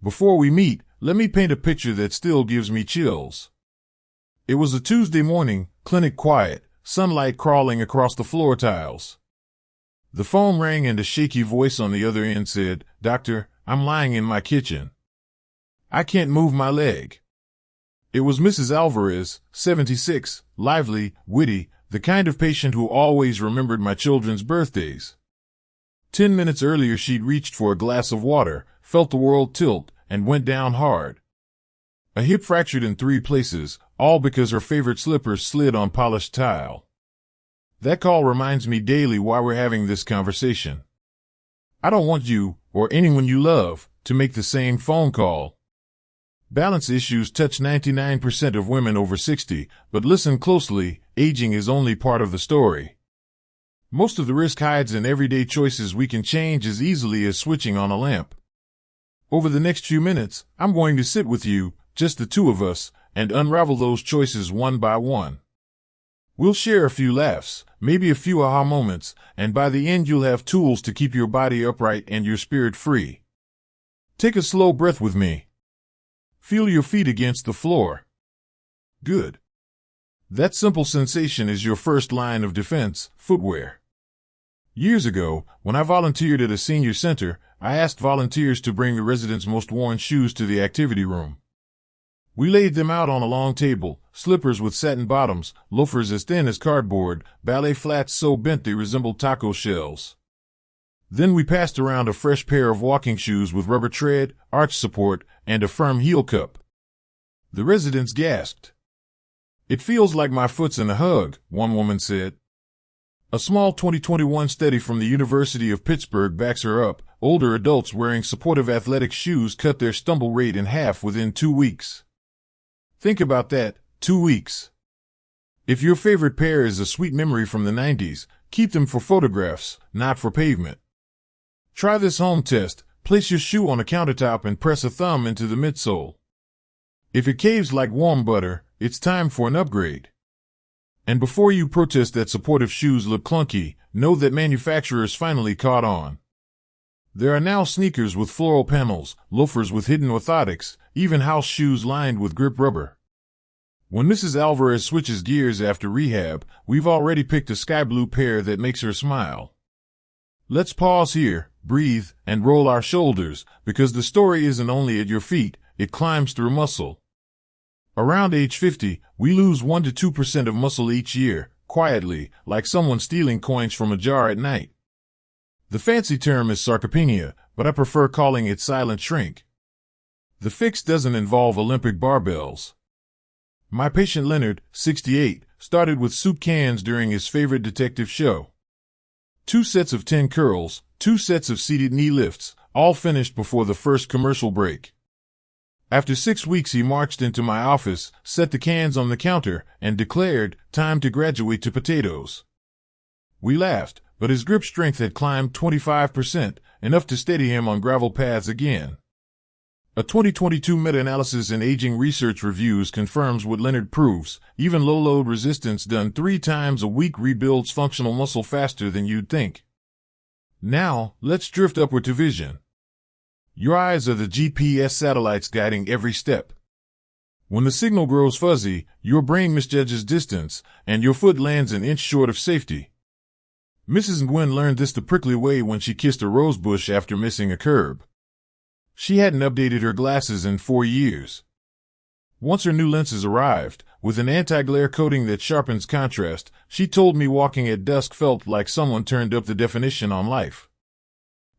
Before we meet, let me paint a picture that still gives me chills. It was a Tuesday morning, clinic quiet, sunlight crawling across the floor tiles. The phone rang and a shaky voice on the other end said, "Doctor, I'm lying in my kitchen. I can't move my leg." It was Mrs. Alvarez, 76, lively, witty, the kind of patient who always remembered my children's birthdays. 10 minutes earlier she'd reached for a glass of water, felt the world tilt, and went down hard. A hip fractured in 3 places, all because her favorite slippers slid on polished tile. That call reminds me daily why we're having this conversation. I don't want you, or anyone you love, to make the same phone call. Balance issues touch 99% of women over 60, but listen closely, aging is only part of the story. Most of the risk hides in everyday choices we can change as easily as switching on a lamp. Over the next few minutes, I'm going to sit with you, just the two of us, and unravel those choices one by one. We'll share a few laughs, maybe a few aha moments, and by the end you'll have tools to keep your body upright and your spirit free. Take a slow breath with me. Feel your feet against the floor. Good. That simple sensation is your first line of defense, footwear. Years ago, when I volunteered at a senior center, I asked volunteers to bring the residents' most worn shoes to the activity room. We laid them out on a long table, slippers with satin bottoms, loafers as thin as cardboard, ballet flats so bent they resembled taco shells. Then we passed around a fresh pair of walking shoes with rubber tread, arch support, and a firm heel cup. The residents gasped. "It feels like my foot's in a hug," one woman said. A small 2021 study from the University of Pittsburgh backs her up. Older adults wearing supportive athletic shoes cut their stumble rate in half within 2 weeks. Think about that, 2 weeks. If your favorite pair is a sweet memory from the 90s, keep them for photographs, not for pavement. Try this home test. Place your shoe on a countertop and press a thumb into the midsole. If it caves like warm butter, it's time for an upgrade. And before you protest that supportive shoes look clunky, know that manufacturers finally caught on. There are now sneakers with floral panels, loafers with hidden orthotics, even house shoes lined with grip rubber. When Mrs. Alvarez switches gears after rehab, we've already picked a sky blue pair that makes her smile. Let's pause here, breathe, and roll our shoulders, because the story isn't only at your feet, it climbs through muscle. Around age 50, we lose 1 to 2% of muscle each year, quietly, like someone stealing coins from a jar at night. The fancy term is sarcopenia, but I prefer calling it silent shrink. The fix doesn't involve Olympic barbells. My patient Leonard, 68, started with soup cans during his favorite detective show. 2 sets of 10 curls, 2 sets of seated knee lifts, all finished before the first commercial break. After 6 weeks he marched into my office, set the cans on the counter, and declared, "Time to graduate to potatoes." We laughed, but his grip strength had climbed 25%, enough to steady him on gravel paths again. A 2022 meta-analysis in Aging Research Reviews confirms what Leonard proves: even low-load resistance done 3 times a week rebuilds functional muscle faster than you'd think. Now, let's drift upward to vision. Your eyes are the GPS satellites guiding every step. When the signal grows fuzzy, your brain misjudges distance, and your foot lands an inch short of safety. Mrs. Nguyen learned this the prickly way when she kissed a rosebush after missing a curb. She hadn't updated her glasses in 4 years. Once her new lenses arrived, with an anti-glare coating that sharpens contrast, she told me walking at dusk felt like someone turned up the definition on life.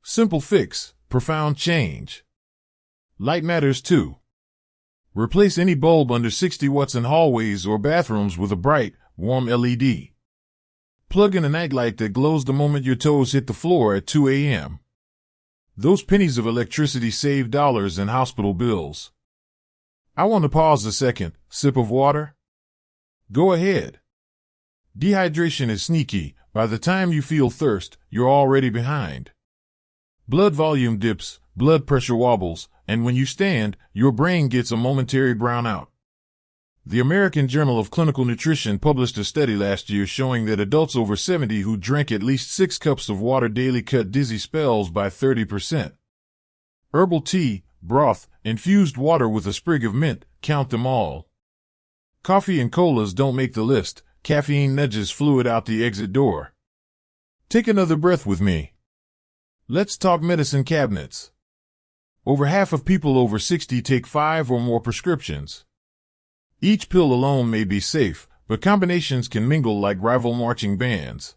Simple fix, profound change. Light matters too. Replace any bulb under 60 watts in hallways or bathrooms with a bright, warm LED. Plug in a nightlight that glows the moment your toes hit the floor at 2 a.m. Those pennies of electricity save dollars in hospital bills. I want to pause a second. Sip of water? Go ahead. Dehydration is sneaky. By the time you feel thirst, you're already behind. Blood volume dips, blood pressure wobbles, and when you stand, your brain gets a momentary brownout. The American Journal of Clinical Nutrition published a study last year showing that adults over 70 who drank at least 6 cups of water daily cut dizzy spells by 30%. Herbal tea, broth, infused water with a sprig of mint, count them all. Coffee and colas don't make the list. Caffeine nudges fluid out the exit door. Take another breath with me. Let's talk medicine cabinets. Over half of people over 60 take 5 or more prescriptions. Each pill alone may be safe, but combinations can mingle like rival marching bands.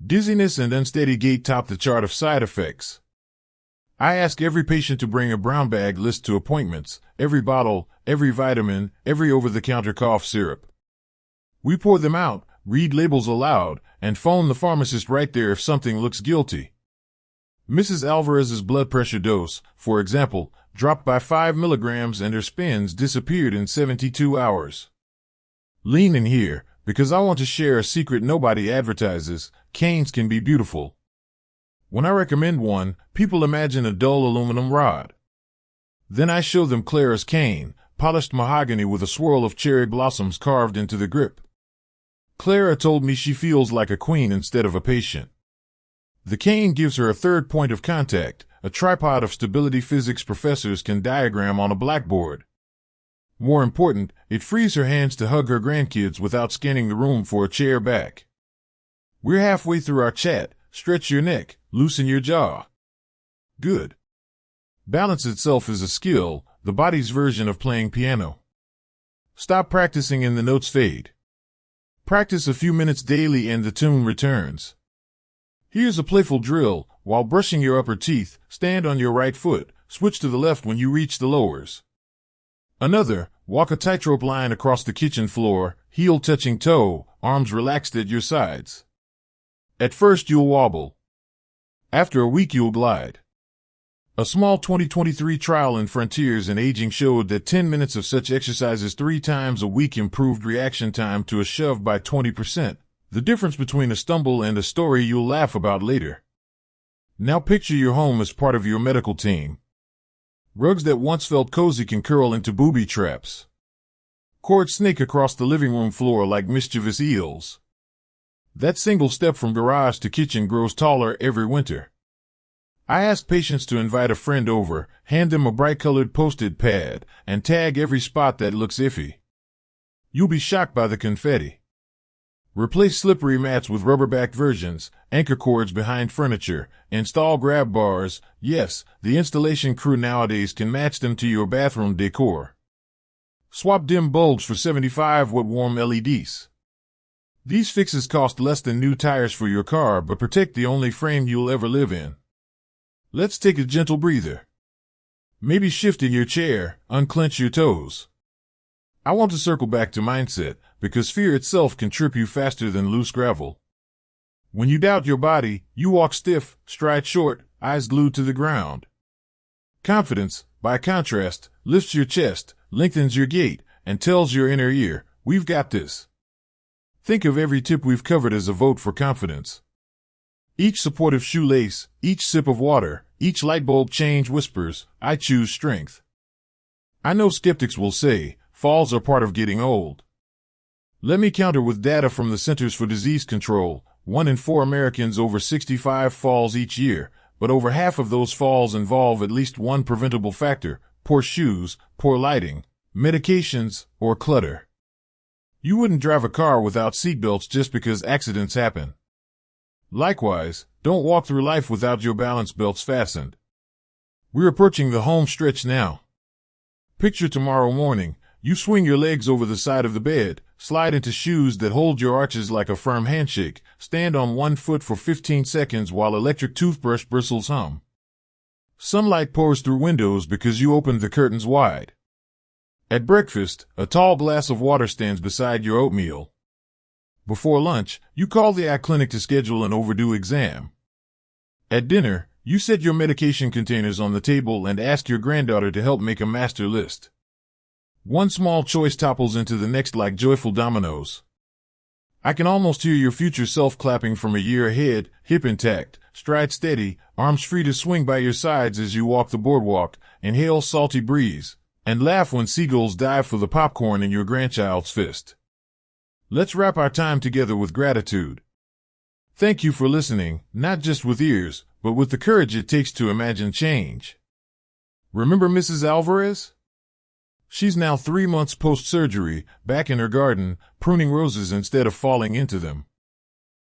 Dizziness and unsteady gait top the chart of side effects. I ask every patient to bring a brown bag list to appointments, every bottle, every vitamin, every over-the-counter cough syrup. We pour them out, read labels aloud, and phone the pharmacist right there if something looks guilty. Mrs. Alvarez's blood pressure dose, for example, dropped by 5 milligrams and her spins disappeared in 72 hours. Lean in here, because I want to share a secret nobody advertises. Canes can be beautiful. When I recommend one, people imagine a dull aluminum rod. Then I show them Clara's cane, polished mahogany with a swirl of cherry blossoms carved into the grip. Clara told me she feels like a queen instead of a patient. The cane gives her a third point of contact, a tripod of stability physics professors can diagram on a blackboard. More important, it frees her hands to hug her grandkids without scanning the room for a chair back. We're halfway through our chat. Stretch your neck, loosen your jaw. Good. Balance itself is a skill, the body's version of playing piano. Stop practicing and the notes fade. Practice a few minutes daily and the tune returns. Here's a playful drill. While brushing your upper teeth, stand on your right foot, switch to the left when you reach the lowers. Another, walk a tightrope line across the kitchen floor, heel touching toe, arms relaxed at your sides. At first you'll wobble. After a week you'll glide. A small 2023 trial in Frontiers in Aging showed that 10 minutes of such exercises 3 times a week improved reaction time to a shove by 20%, the difference between a stumble and a story you'll laugh about later. Now picture your home as part of your medical team. Rugs that once felt cozy can curl into booby traps. Cords snake across the living room floor like mischievous eels. That single step from garage to kitchen grows taller every winter. I ask patients to invite a friend over, hand them a bright-colored Post-it pad, and tag every spot that looks iffy. You'll be shocked by the confetti. Replace slippery mats with rubber-backed versions, anchor cords behind furniture, install grab bars. Yes, the installation crew nowadays can match them to your bathroom decor. Swap dim bulbs for 75-watt warm LEDs. These fixes cost less than new tires for your car but protect the only frame you'll ever live in. Let's take a gentle breather. Maybe shift in your chair, unclench your toes. I want to circle back to mindset, because fear itself can trip you faster than loose gravel. When you doubt your body, you walk stiff, stride short, eyes glued to the ground. Confidence, by contrast, lifts your chest, lengthens your gait, and tells your inner ear, we've got this. Think of every tip we've covered as a vote for confidence. Each supportive shoelace, each sip of water, each light bulb change whispers, I choose strength. I know skeptics will say, falls are part of getting old. Let me counter with data from the Centers for Disease Control. 1 in 4 Americans over 65 falls each year, but over half of those falls involve at least one preventable factor: poor shoes, poor lighting, medications, or clutter. You wouldn't drive a car without seatbelts just because accidents happen. Likewise, don't walk through life without your balance belts fastened. We're approaching the home stretch now. Picture tomorrow morning, you swing your legs over the side of the bed, slide into shoes that hold your arches like a firm handshake, stand on one foot for 15 seconds while electric toothbrush bristles hum. Sunlight pours through windows because you opened the curtains wide. At breakfast, a tall glass of water stands beside your oatmeal. Before lunch, you call the eye clinic to schedule an overdue exam. At dinner, you set your medication containers on the table and ask your granddaughter to help make a master list. One small choice topples into the next like joyful dominoes. I can almost hear your future self clapping from a year ahead, hip intact, stride steady, arms free to swing by your sides as you walk the boardwalk, inhale salty breeze, and laugh when seagulls dive for the popcorn in your grandchild's fist. Let's wrap our time together with gratitude. Thank you for listening, not just with ears, but with the courage it takes to imagine change. Remember Mrs. Alvarez? She's now 3 months post-surgery, back in her garden, pruning roses instead of falling into them.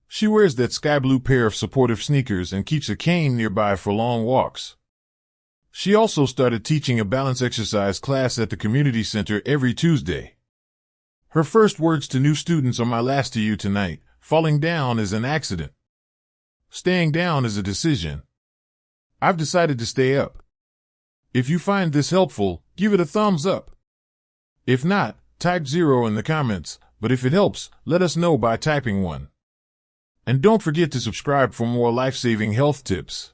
She wears that sky blue pair of supportive sneakers and keeps a cane nearby for long walks. She also started teaching a balance exercise class at the community center every Tuesday. Her first words to new students are my last to you tonight: falling down is an accident. Staying down is a decision. I've decided to stay up. If you find this helpful, give it a thumbs up. If not, type 0 in the comments, but if it helps, let us know by typing 1. And don't forget to subscribe for more life-saving health tips.